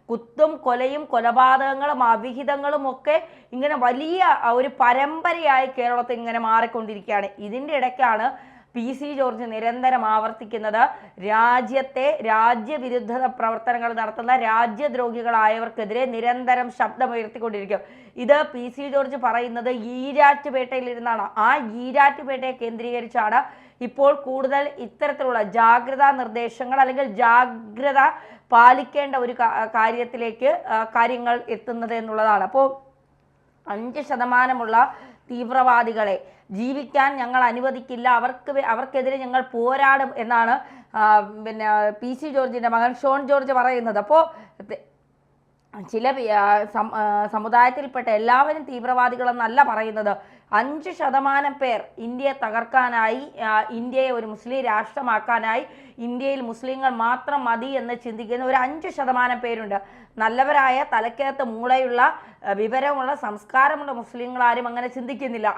കുത്തും കൊലയും കൊലപാതകങ്ങളും അവിഹിതങ്ങളും ഒക്കെ ഇങ്ങനെ വലിയ ഒരു പരമ്പരയായി കേരളത്തിൽ ഇങ്ങനെ മാറിക്കൊണ്ടിരിക്കുകയാണ്. ഇതിൻ്റെ ഇടയ്ക്കാണ് PC ജോർജ് നിരന്തരം ആവർത്തിക്കുന്നത് രാജ്യത്തെ രാജ്യവിരുദ്ധ പ്രവർത്തനങ്ങൾ നടത്തുന്ന രാജ്യദ്രോഹികളായവർക്കെതിരെ നിരന്തരം ശബ്ദമുയർത്തിക്കൊണ്ടിരിക്കും. ഇത് PC ജോർജ് പറയുന്നത് ഈരാറ്റുപേട്ടയിൽ ഇരുന്നാണ്. ആ ഈരാറ്റുപേട്ടയെ കേന്ദ്രീകരിച്ചാണ് ഇപ്പോൾ കൂടുതൽ ഇത്തരത്തിലുള്ള ജാഗ്രതാ നിർദ്ദേശങ്ങൾ അല്ലെങ്കിൽ ജാഗ്രത പാലിക്കേണ്ട ഒരു കാര്യത്തിലേക്ക് കാര്യങ്ങൾ എത്തുന്നത് എന്നുള്ളതാണ്. അപ്പോൾ 5% തീവ്രവാദികളെ ജീവിക്കാൻ ഞങ്ങൾ അനുവദിക്കില്ല, അവർക്കെതിരെ ഞങ്ങൾ പോരാടും എന്നാണ് പിന്നെ PC ജോർജിൻ്റെ മകൻ ഷോൺ ജോർജ് പറയുന്നത്. അപ്പോൾ ചില സമുദായത്തിൽപ്പെട്ട എല്ലാവരും തീവ്രവാദികളെന്നല്ല പറയുന്നത്. 5% പേർ ഇന്ത്യയെ തകർക്കാനായി, ഇന്ത്യയെ ഒരു മുസ്ലിം രാഷ്ട്രമാക്കാനായി ഇന്ത്യയിൽ മുസ്ലിങ്ങൾ മാത്രം മതി എന്ന് ചിന്തിക്കുന്ന ഒരു 5% പേരുണ്ട്. നല്ലവരായ തലയ്ക്കകത്ത് മൂളയുള്ള വിവരമുള്ള സംസ്കാരമുള്ള മുസ്ലിങ്ങളാരും അങ്ങനെ ചിന്തിക്കുന്നില്ല.